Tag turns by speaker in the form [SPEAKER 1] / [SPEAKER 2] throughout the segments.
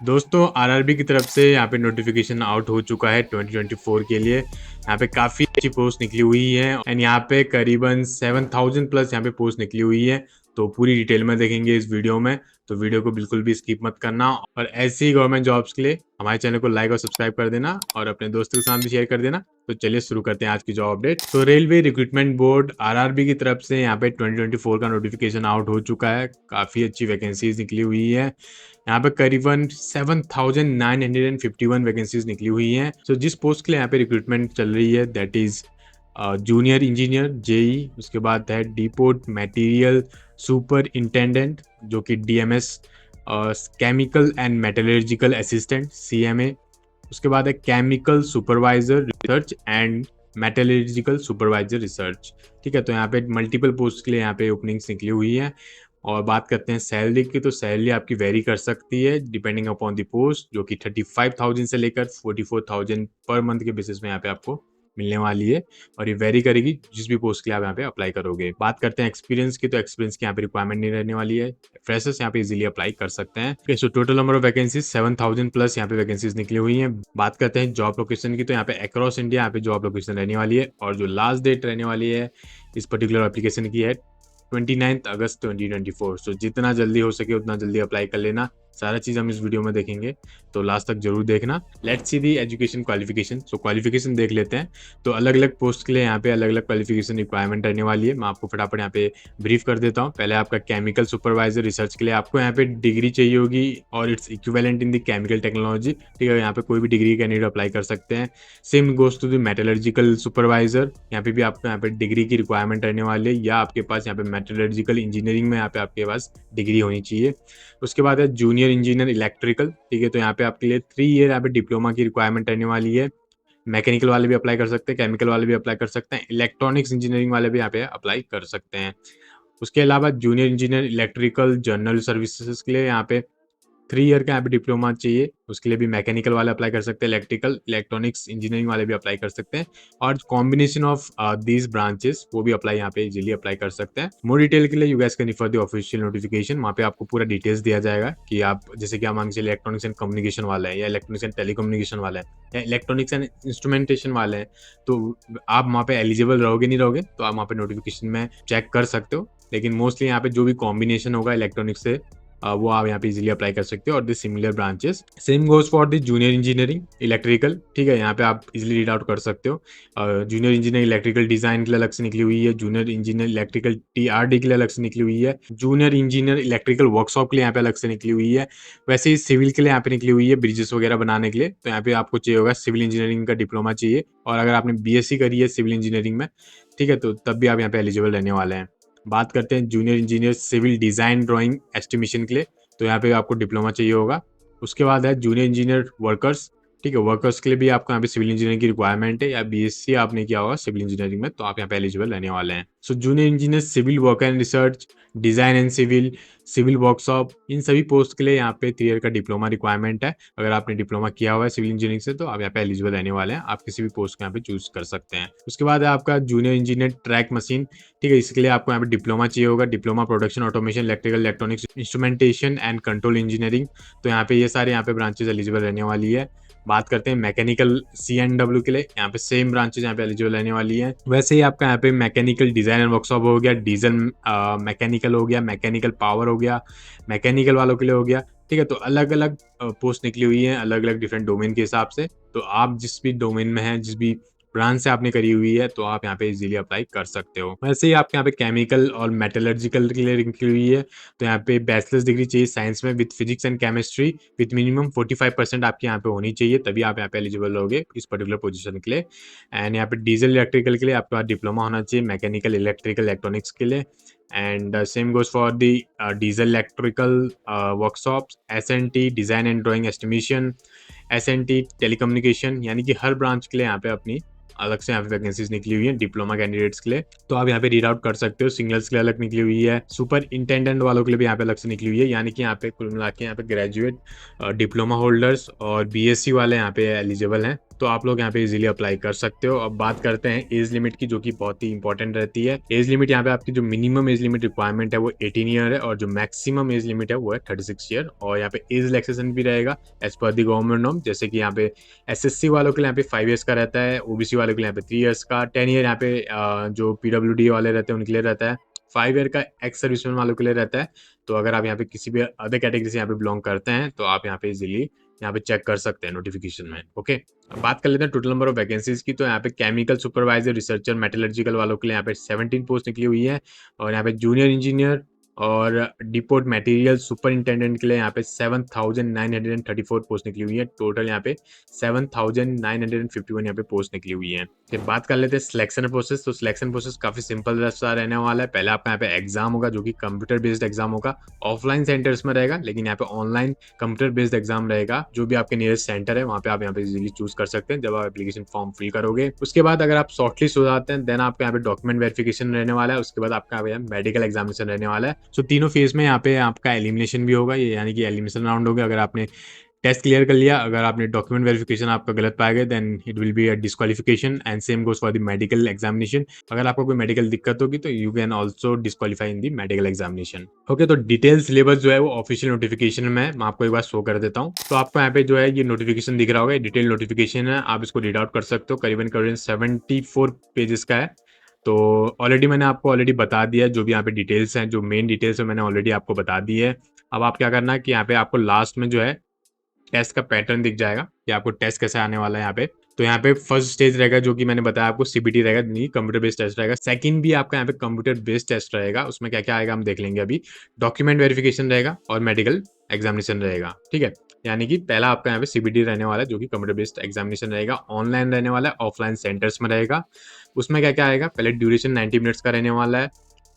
[SPEAKER 1] दोस्तों आरआरबी की तरफ से यहाँ पे नोटिफिकेशन आउट हो चुका है 2024 के लिए। यहाँ पे काफ़ी अच्छी पोस्ट निकली हुई है एंड यहाँ पे करीबन 7000 प्लस यहाँ पे पोस्ट निकली हुई है। तो पूरी डिटेल में देखेंगे इस वीडियो में, तो वीडियो को बिल्कुल भी स्किप मत करना। और ऐसी गवर्नमेंट जॉब्स के लिए हमारे चैनल को लाइक और सब्सक्राइब कर देना और अपने दोस्तों के साथ भी शेयर कर देना। तो चलिए शुरू करते हैं आज की जॉब अपडेट। तो रेलवे रिक्रूटमेंट बोर्ड आरआरबी की तरफ से यहाँ पे 2024 का नोटिफिकेशन आउट हो चुका है। काफ़ी अच्छी वैकेंसीज निकली हुई है। यहाँ पे करीबन 7951 वैकेंसीज निकली हुई हैं। सो जिस पोस्ट के लिए यहाँ पे रिक्रूटमेंट चल रही है that is junior engineer JE, उसके बाद है डिपोट मटेरियल सुपर इंटेंडेंट जो कि DMS, chemical and metallurgical assistant CMA, उसके बाद है chemical supervisor research and metallurgical supervisor research. ठीक है, तो यहाँ पे मल्टीपल पोस्ट के लिए यहाँ पे ओपनिंग्स निकली हुई है। और बात करते हैं सैलरी की, तो सैलरी आपकी वेरी कर सकती है डिपेंडिंग अपॉन द पोस्ट, जो कि 35,000 से लेकर 44,000 पर मंथ के बेसिस में यहाँ पे आपको मिलने वाली है। और ये वेरी करेगी जिस भी पोस्ट के लिए आप यहाँ पे अप्लाई करोगे। बात करते हैं एक्सपीरियंस की, तो एक्सपीरियंस की यहाँ पे रिक्वायरमेंट नहीं रहने वाली है। फ्रेशर्स यहाँ पे इजीली अप्लाई कर सकते हैं। So total number of vacancies 7000 plus यहाँ पे वैकेंसीज निकली हुई हैं। बात करते हैं जॉब लोकेशन की, तो यहाँ पे अक्रॉस इंडिया यहाँ पे जॉब लोकेशन रहने वाली है। और जो लास्ट डेट रहने वाली है इस पर्टिकुलर एप्लीकेशन की है 29 अगस्त 2024। सो जितना जल्दी हो सके उतना जल्दी अप्लाई कर लेना। सारा चीज़ हम इस वीडियो में देखेंगे, तो लास्ट तक जरूर देखना। Let's see the education qualification. So qualification देख लेते हैं। तो अलग अलग पोस्ट के लिए यहाँ पे अलग अलग क्वालिफिकेशन रिक्वायरमेंट रहने वाली है। मैं आपको फटाफट यहाँ पे ब्रीफ कर देता हूँ। पहले आपका केमिकल सुपरवाइजर रिसर्च के लिए आपको यहाँ पे डिग्री चाहिए होगी और its equivalent in the chemical technology. ठीक है, यहाँ पे कोई भी डिग्री कैंडिडेट अप्लाई कर सकते हैं। Same goes to the metallurgical supervisor, यहाँ पे भी आपको यहाँ पे डिग्री की रिक्वायरमेंट रहने वाली है, या आपके पास यहाँ पे मेटलर्जिकल इंजीनियरिंग में यहाँ पे आपके पास डिग्री होनी चाहिए। उसके बाद है जूनियर इंजीनियर इलेक्ट्रिकल। ठीक है, तो यहाँ पे आपके लिए 3 ईयर यहाँ पे डिप्लोमा की रिक्वायरमेंट रहने वाली है। मैकेनिकल वाले भी अप्लाई कर सकते हैं, केमिकल वाले भी अप्लाई कर सकते हैं, इलेक्ट्रॉनिक्स इंजीनियरिंग वाले भी यहाँ पे अप्लाई कर सकते हैं। उसके अलावा junior engineer electrical general services के लिए यहाँ पे 3 ईयर का यहाँ पे डिप्लोमा चाहिए। उसके लिए भी मैकेनिकल वाले अप्लाई कर सकते हैं, इलेक्ट्रिकल इलेक्ट्रॉनिक्स इंजीनियरिंग वाले भी अप्लाई कर सकते हैं। और कॉम्बिनेशन ऑफ दीज ब्रांचेस वो भी अप्लाई यहाँ पे इजीली अप्लाई कर सकते हैं। मोर डिटेल के लिए you gas can refer the official notification. वहाँ पे आपको पूरा डिटेल्स दिया जाएगा कि आप जैसे कि आप मान लीजिए इलेक्ट्रॉनिक्स एंड कम्युनिकेशन वाला है, या इलेक्ट्रॉनिक्स एंड टेलीकम्युनिकेशन वाला है, या इलेक्ट्रॉनिक्स एंड इंस्ट्रूमेंटेशन वाला है, तो आप वहाँ पे एलिजिबल रहोगे नहीं रहोगे तो आप वहाँ पे नोटिफिकेशन में चेक कर सकते हो। लेकिन मोस्टली यहाँ पे जो भी कॉम्बिनेशन होगा इलेक्ट्रॉनिक्स से वो आप यहाँ पे इजीली अप्लाई कर सकते हो। और the similar branches same goes for the junior engineering electrical. ठीक है, यहाँ पे आप इजीली रीड आउट कर सकते हो। जूनियर इंजीनियर इलेक्ट्रिकल डिजाइन के लिए अलग से निकली हुई है, जूनियर इंजीनियर इलेक्ट्रिकल टीआरडी के लिए अलग से निकली हुई है, जूनियर इंजीनियर इलेक्ट्रिकल वर्कशॉप के लिए यहाँ पे अलग से निकली हुई है। वैसे ही सिविल के लिए यहाँ पे निकली हुई है, ब्रिजेस वगैरह बनाने के लिए। तो यहाँ पे आपको चाहिए होगा सिविल इंजीनियरिंग का डिप्लोमा चाहिए, और अगर आपने बीएससी करी है सिविल इंजीनियरिंग में, ठीक है, तो तब भी आप यहाँ पे एलिजिबल रहने वाले हैं। बात करते हैं junior engineer civil design drawing estimation के लिए, तो यहाँ पे आपको डिप्लोमा चाहिए होगा। उसके बाद है जूनियर इंजीनियर वर्कर्स। ठीक है, वर्कर्स के लिए भी आपको यहाँ पे सिविल इंजीनियरिंग की रिक्वायरमेंट है, या बीएससी आपने किया होगा सिविल इंजीनियरिंग में, तो आप यहाँ पे एलिजिबल रहने वाले हैं। So junior engineer civil work and research, design and civil, civil workshop, इन सभी पोस्ट के लिए यहाँ पे 3 ईयर का डिप्लोमा रिक्वायरमेंट है। अगर आपने डिप्लोमा किया हुआ है सिविल इंजीनियरिंग से तो आप यहाँ पे एलिजिबल रहने वाले हैं, आप किसी भी पोस्ट को यहाँ पे चूज कर सकते हैं। उसके बाद है आपका जूनियर इंजीनियर ट्रैक मशीन। ठीक है, इसके लिए आपको यहाँ पे डिप्लोमा चाहिए होगा, diploma production automation electrical electronics instrumentation and control engineering. तो यहाँ पे ये सारे यहाँ पे ब्रांचेज एलिजिबल रहने वाली है। बात करते हैं मैकेनिकल CNW के लिए, यहाँ पे सेम ब्रांचेज यहाँ पे एलिजिबल रहने वाली है। वैसे ही आपका यहाँ पे मैकेनिकल डिजाइन एंड वर्कशॉप हो गया, डीजल मैकेनिकल हो गया, मैकेनिकल पावर हो गया, मैकेनिकल वालों के लिए हो गया। ठीक है, तो अलग अलग पोस्ट निकली हुई है अलग अलग डिफरेंट डोमेन के हिसाब से। तो आप जिस भी डोमेन में हैं, जिस भी ब्रांच से आपने करी हुई है, तो आप यहाँ पे इजीली अप्लाई कर सकते हो। वैसे ही आपके यहाँ पे केमिकल और मेटलर्जिकल के लिए निकली हुई है, तो यहाँ पे बैचलर्स डिग्री चाहिए साइंस में with physics and chemistry with minimum 45% आपके यहाँ पे होनी चाहिए, तभी आप यहाँ पे एलिजिबल होगे इस पर्टिकुलर पोजीशन के लिए। एंड यहाँ पे डीजल इलेक्ट्रिकल के लिए आपके पास डिप्लोमा होना चाहिए, मैकेनिकल इलेक्ट्रिकल इलेक्ट्रॉनिक्स के लिए। And same goes for the diesel electrical workshops, SNT design and drawing estimation, SNT telecommunication, यानी कि हर ब्रांच के लिए यहाँ पे अपनी अलग से यहाँ पे वैकेंसीज निकली हुई है डिप्लोमा कैंडिडेट्स के लिए। तो आप यहाँ पे रीड आउट कर सकते हो। सिंगल्स के लिए अलग निकली हुई है, सुपर इंटेंडेंट वालों के लिए भी यहाँ पे अलग से निकली हुई है, यानी कि यहाँ पे कुल मिला के यहाँ पे ग्रेजुएट, डिप्लोमा होल्डर्स और BSc वाले यहाँ पे एलिजिबल हैं। तो आप लोग यहाँ पे इजीली अप्लाई कर सकते हो। अब बात करते हैं एज लिमिट की, जो कि बहुत ही इंपॉर्टेंट रहती है। एज लिमिट यहाँ पे आपकी जो मिनिमम एज लिमिट रिक्वायरमेंट है वो 18 ईयर है, और जो मैक्सिमम एज लिमिट है वो है 36 ईयर। और यहाँ पे एज रिलैक्सेशन भी रहेगा एज पर दी गवर्नमेंट नॉर्म, जैसे कि यहाँ पे एसएससी वालों के लिए यहाँ पे 5 ईयर्स का रहता है, ओबीसी वालों के लिए यहाँ पे 3 ईयर्स का, 10 ईयर यहाँ पे जो पीडब्ल्यूडी वाले रहते हैं उनके लिए रहता है, 5 ईयर का एक्स सर्विसमैन वालों के लिए रहता है। तो अगर आप यहाँ पे किसी भी अदर कैटेगरी से यहाँ पे बिलोंग करते हैं तो आप यहाँ पे इजीली यहाँ पे चेक कर सकते हैं नोटिफिकेशन में। ओके, अब बात कर लेते हैं टोटल नंबर ऑफ वैकेंसीज की। तो यहाँ पे केमिकल सुपरवाइजर, रिसर्चर, मेटलर्जिकल वालों के लिए यहाँ पे 17 पोस्ट निकली हुई है, और यहाँ पे जूनियर इंजीनियर और डिपोट मटेरियल सुपरिंटेंडेंट के लिए यहाँ पे 7,934 पोस्ट निकली हुई है। टोटल यहाँ पे 7,951 यहाँ पे पोस्ट निकली हुई है। फिर बात कर लेते हैं सिलेक्शन प्रोसेस। तो सिलेक्शन प्रोसेस काफी सिंपल सा रहने वाला है। पहले आपका यहाँ पे एग्जाम होगा, जो कि कंप्यूटर बेस्ड एग्जाम होगा, ऑफलाइन सेंटर्स में रहेगा, लेकिन यहाँ पे ऑनलाइन कंप्यूटर बेस्ड एग्जाम रहेगा। जो भी आपके नियरेस्ट सेंटर है वहाँ पे आप यहाँ पे इजीली चूज कर सकते हैं जब आप एप्लीकेशन फॉर्म फिल करोगे। उसके बाद अगर आप शॉर्टलिस्ट हो जाते हैं देन आपका यहाँ पे डॉक्यूमेंट वेरिफिकेशन रहने वाला है। उसके बाद आपका मेडिकल एग्जामिनेशन रहने वाला है। सो तीनों फेज में यहाँ पे आपका एलिमिनेशन भी होगा, ये यानी कि एलिमिनेशन राउंड होगा। अगर आपने टेस्ट क्लियर कर लिया, अगर आपने डॉक्यूमेंट वेरिफिकेशन आपका गलत पाया गया, then it will be a disqualification, and same goes for the medical examination. अगर आपको कोई मेडिकल दिक्कत होगी तो you can also disqualify in the medical examination. Okay, तो डिटेल सिलेबस जो है वो ऑफिशियल नोटिफिकेशन में मैं आपको एक बार शो कर देता हूँ। तो आपको यहाँ पे जो है ये नोटिफिकेशन दिख रहा होगा, डिटेल नोटिफिकेशन है, आप इसको रीड आउट कर सकते हो। करीबन 74 पेजेस का है। तो ऑलरेडी मैंने आपको बता दिया जो भी यहाँ पे डिटेल्स हैं, जो मेन डिटेल्स है मैंने ऑलरेडी आपको बता दी है। अब आप क्या करना है कि यहाँ पे आपको लास्ट में जो है टेस्ट का पैटर्न दिख जाएगा कि आपको टेस्ट कैसे आने वाला है यहाँ पे। तो यहाँ पे फर्स्ट स्टेज रहेगा जो कि मैंने बताया आपको, सीबीटी रहेगा, नहीं कंप्यूटर बेस्ड टेस्ट रहेगा। सेकंड भी आपका यहाँ पे कंप्यूटर बेस्ड टेस्ट रहेगा, उसमें क्या क्या आएगा हम देख लेंगे अभी। डॉक्यूमेंट वेरिफिकेशन रहेगा और मेडिकल एग्जामिनेशन रहेगा, ठीक है। यानी कि पहला आपका यहाँ पे सीबीटी रहने वाला है जो कि कंप्यूटर बेस्ड एग्जामिनेशन रहेगा, ऑनलाइन रहने वाला है, ऑफलाइन सेंटर्स में रहेगा। उसमें क्या क्या आएगा, पहले ड्यूरेशन 90 मिनट्स का रहने वाला है।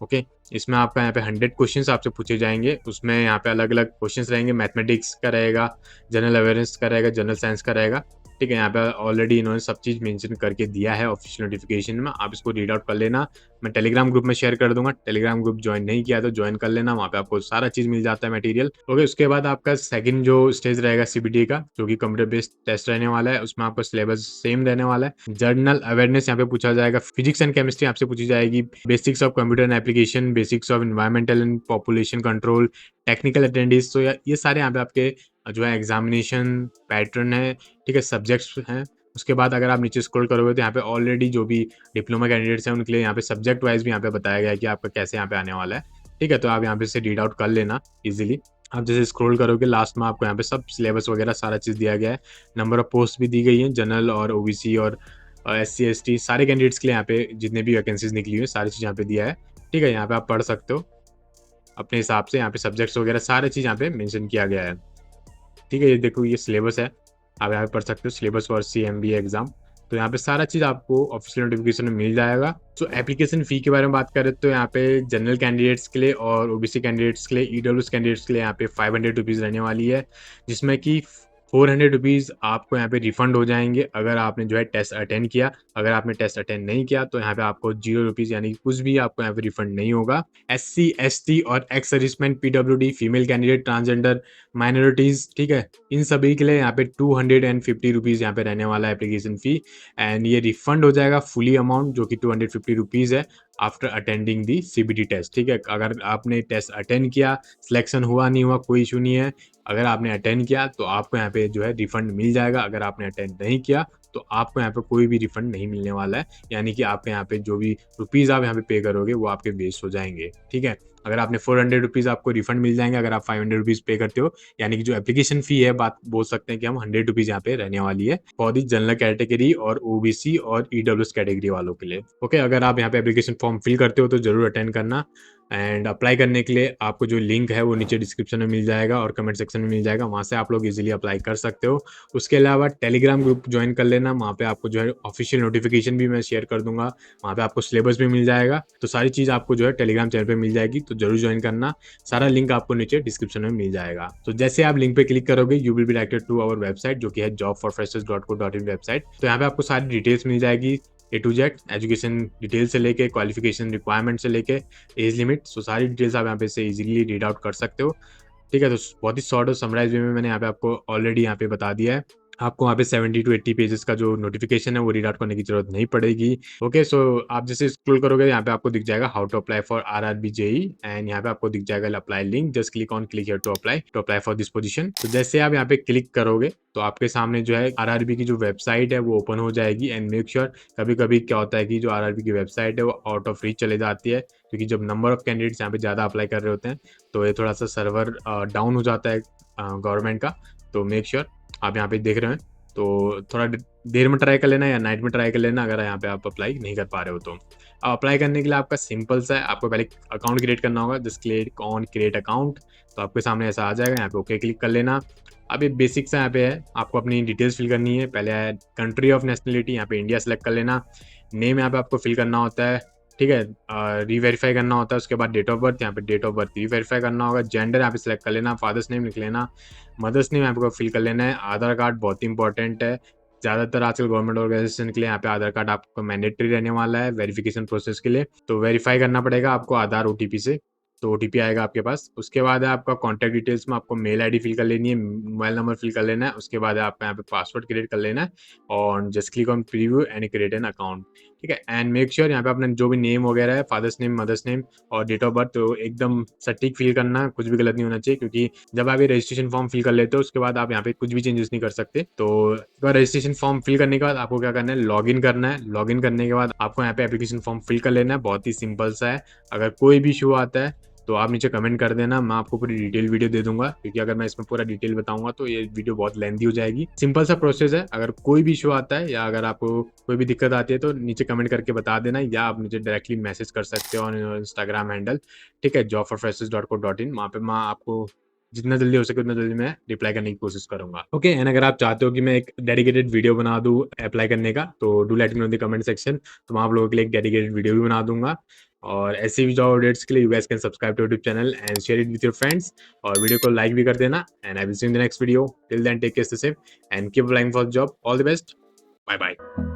[SPEAKER 1] ओके, इसमें आपका यहाँ पे 100 क्वेश्चंस आपसे पूछे जाएंगे। उसमें यहाँ पे अलग अलग क्वेश्चंस रहेंगे, मैथमेटिक्स का रहेगा, जनरल अवेयरनेस का रहेगा, जनरल साइंस का रहेगा, ठीक है। यहाँ पे ऑलरेडी इन्होंने सब चीज़ मेंशन करके दिया है ऑफिशियल नोटिफिकेशन में, आप इसको रीड आउट कर लेना। मैं टेलीग्राम ग्रुप में शेयर कर दूंगा, टेलीग्राम ग्रुप ज्वाइन नहीं किया तो ज्वाइन कर लेना, वहाँ पे आपको सारा चीज़ मिल जाता है मटेरियल। ओके, उसके बाद आपका सेकंड जो स्टेज रहेगा सीबीटी का, जो कि कंप्यूटर बेस्ड टेस्ट रहने वाला है, उसमें आपका सिलेबस सेम रहने वाला है। जनरल अवेयरनेस यहाँ पे पूछा जाएगा, फिजिक्स एंड केमिस्ट्री आपसे पूछी जाएगी, basics of computer and application, basics of environmental and population control, technical attendance. तो ये सारे यहाँ पे आपके जो है एग्जामिनेशन पैटर्न है, ठीक है, सब्जेक्ट्स हैं। उसके बाद अगर आप नीचे स्क्रॉल करोगे तो यहाँ पे ऑलरेडी जो भी डिप्लोमा कैंडिडेट्स हैं उनके लिए यहाँ पे सब्जेक्ट वाइज भी यहाँ पे बताया गया है कि आपका कैसे यहाँ पे आने वाला है, ठीक है। तो आप यहाँ पे से रीड आउट कर लेना इजीली। आप जैसे स्क्रॉल करोगे लास्ट में आपको यहाँ पे सब सिलेबस वगैरह सारा चीज़ दिया गया है, नंबर ऑफ पोस्ट भी दी गई है, जनरल और ओबीसी और SC ST सारे कैंडिडेट्स के लिए यहाँ पे जितने भी वैकेंसीज निकली हुई है सारी चीज़ यहाँ पे दिया है, ठीक है। यहाँ पे आप पढ़ सकते हो अपने हिसाब से, यहाँ पे सब्जेक्ट्स वगैरह सारी चीज़ यहाँ पे मेंशन किया गया है, ठीक है। ये देखो ये सिलेबस है, आप यहाँ पे पढ़ सकते हो, सिलेबस फॉर CMB एग्जाम। तो यहाँ पे सारा चीज़ आपको ऑफिशियल नोटिफिकेशन में मिल जाएगा। तो एप्लीकेशन फ़ी के बारे में बात करें तो यहाँ पे जनरल कैंडिडेट्स के लिए और ओबीसी कैंडिडेट्स के लिए, EWS कैंडिडेट्स के लिए यहाँ पे 500 रुपीज़ रहने वाली है, जिसमें कि 400 रुपीज़ आपको यहाँ पे रिफंड हो जाएंगे अगर आपने जो है टेस्ट अटेंड किया। अगर आपने टेस्ट अटेंड नहीं किया तो यहाँ पे आपको 0 रुपीज़ यानी कुछ भी आपको यहाँ पे रिफंड नहीं होगा। SC ST और ex serviceman, PWD, female candidate, transgender, minorities, ठीक है, इन सभी के लिए यहाँ पे 250 रुपीज़ यहाँ पे रहने वाला है एप्लीकेशन फ़ी, एंड ये रिफंड हो जाएगा फुली अमाउंट जो कि 250 रुपीज़ है आफ्टर अटेंडिंग दी CBT टेस्ट, ठीक है। अगर आपने टेस्ट अटेंड किया, सिलेक्शन हुआ नहीं हुआ कोई इशू नहीं है, अगर आपने अटेंड किया तो आपको यहाँ पे जो है रिफंड मिल जाएगा। अगर आपने अटेंड नहीं किया तो आपको यहाँ पे कोई भी रिफंड नहीं मिलने वाला है, यानी कि आपके यहाँ पे जो भी रुपीज़ आप यहाँ पे पे करोगे वो आपके वेस्ट हो जाएंगे, ठीक है। अगर आपने 400 रुपीज़ आपको रिफंड मिल जाएंगे अगर आप 500 रुपीज़ पे करते हो, यानी कि जो एप्लीकेशन फ़ी है बात बोल सकते हैं कि हम 100 रुपीज़ यहाँ पे रहने वाली है फॉर दी जनरल कैटेगरी और OBC और EWS कैटेगरी वालों के लिए। ओके, अगर आप यहाँ पे एप्लीकेशन फॉर्म फिल करते हो तो जरूर अटेंड करना, एंड अप्लाई करने के लिए आपको जो लिंक है वो नीचे डिस्क्रिप्शन में मिल जाएगा और कमेंट सेक्शन में मिल जाएगा, वहाँ से आप लोग इजीली अप्लाई कर सकते हो। उसके अलावा टेलीग्राम ग्रुप ज्वाइन कर लेना, वहाँ पे आपको जो है ऑफिशियल नोटिफिकेशन भी मैं शेयर कर दूंगा, वहाँ पे आपको सिलेबस भी मिल जाएगा। तो सारी चीज़ आपको जो है टेलीग्राम चैनल पे मिल जाएगी, तो जरूर ज्वाइन करना। सारा लिंक आपको नीचे डिस्क्रिप्शन में मिल जाएगा। तो जैसे आप लिंक पे क्लिक करोगे you will be directed to our website जो कि है jobforfreshers.co.in वेबसाइट। तो यहाँ पे आपको सारी डिटेल्स मिल जाएगी A to Z, education detail से लेके क्वालिफिकेशन रिक्वायरमेंट से लेके एज लिमिट, सो सारी डिटेल्स आप यहाँ पे से इजीली रीड आउट कर सकते हो, ठीक है। तो बहुत ही शॉर्ट और समराइज वे में मैंने यहाँ पे आपको ऑलरेडी यहाँ पे बता दिया है। आपको वहाँ पे 70 टू 80 पेजेस का जो नोटिफिकेशन है वो रीड आउट करने की जरूरत नहीं पड़ेगी। ओके, सो आप जैसे स्क्रॉल करोगे यहाँ पे आपको दिख जाएगा how to apply for RRB JE एंड यहाँ पे आपको दिख जाएगा apply link, just click here to apply for this position. तो जैसे आप यहाँ पे क्लिक करोगे तो आपके सामने जो है आरआरबी की जो वेबसाइट है वो ओपन हो जाएगी। एंड मेक श्योर, कभी कभी क्या होता है कि जो आरआरबी की वेबसाइट है वो आउट ऑफ रीच चले जाती है, क्योंकि जब नंबर ऑफ कैंडिडेट्स यहाँ पे ज़्यादा अप्लाई कर रहे होते हैं तो ये थोड़ा सा सर्वर डाउन हो जाता है गवर्नमेंट का। तो मेक श्योर आप यहाँ पे देख रहे हैं तो थोड़ा देर में ट्राई कर लेना या नाइट में ट्राई कर लेना अगर यहाँ पे आप अप्लाई नहीं कर पा रहे हो तो। अब अप्लाई करने के लिए आपका सिंपल सा है, आपको पहले अकाउंट क्रिएट करना होगा, just click on create account. तो आपके सामने ऐसा आ जाएगा, यहाँ पे ओके क्लिक कर लेना। अब ये बेसिक सा यहाँ पे है, आपको अपनी डिटेल्स फिल करनी है। पहले है कंट्री ऑफ नेशनलिटी, यहाँ पे इंडिया सेलेक्ट कर लेना। नेम यहाँ पे आपको फिल करना होता है, ठीक है, रीवेरीफाई करना होता है। उसके बाद डेट ऑफ बर्थ, यहाँ पे डेट ऑफ बर्थ रीवेरीफाई करना होगा। जेंडर यहाँ पे सिलेक्ट कर लेना, फादर्स नेम लिख लेना, मदर्स नेम यहाँ पे फिल कर लेना है। आधार कार्ड बहुत इंपॉर्टेंट है, ज़्यादातर आजकल गवर्नमेंट ऑर्गेनाइजेशन के लिए यहाँ पे आधार कार्ड आपको मैंडेटरी रहने वाला है वेरिफिकेशन प्रोसेस के लिए। तो वेरीफाई करना पड़ेगा आपको आधार ओटीपी से, तो ओटीपी आएगा आपके पास। उसके बाद है आपका कॉन्टैक्ट डिटेल्स में आपको मेल आईडी फिल कर लेनी है, मोबाइल नंबर फिल कर लेना है। उसके बाद है आपका यहाँ पे पासवर्ड क्रिएट कर लेना है और just click on preview and create an account, ठीक है। एंड मेक श्योर यहाँ पे अपने जो भी नेम वगैरह है, फादर्स नेम, मदर्स नेम और डेट ऑफ बर्थ, तो एकदम सटीक फिल करना, कुछ भी गलत नहीं होना चाहिए, क्योंकि जब आप ये रजिस्ट्रेशन फॉर्म फिल कर लेते हो उसके बाद आप यहाँ पे कुछ भी चेंजेस नहीं कर सकते। तो एक बार रजिस्ट्रेशन फॉर्म फिल करने के बाद आपको क्या करना है, लॉगिन करना है। लॉगिन करने के बाद आपको यहाँ पे एप्लीकेशन फॉर्म फिल कर लेना है, बहुत ही सिंपल सा है। अगर कोई भी इशू आता है तो आप नीचे कमेंट कर देना, मैं आपको पूरी डिटेल वीडियो दे दूंगा, क्योंकि अगर मैं इसमें पूरा डिटेल बताऊंगा तो ये वीडियो बहुत लेंथी हो जाएगी। सिंपल सा प्रोसेस है, अगर कोई भी इशू आता है या अगर आपको कोई भी दिक्कत आती है तो नीचे कमेंट करके बता देना, या आप मुझे डायरेक्टली मैसेज कर सकते हो ऑन इंस्टाग्राम हैंडल, ठीक है, jobforfreshers.co.in। वहाँ पे मैं आपको जितना जल्दी हो सके उतना जल्दी मैं रिप्लाई करने की कोशिश करूंगा। ओके, एंड अगर आप चाहते हो कि मैं एक डेडिकेटेड वीडियो बना दूं अप्लाई करने का तो do let me know in the comment section, तो मैं आप लोगों के लिए एक डेडिकेटेड वीडियो भी बना दूंगा। और ऐसे भी जॉब अपडेट्स के लिए you guys can subscribe to YouTube channel and share it with your friends, और वीडियो को लाइक भी कर देना। And I will see you in the next video, till then take care, stay safe and keep applying for job. All the best, bye bye.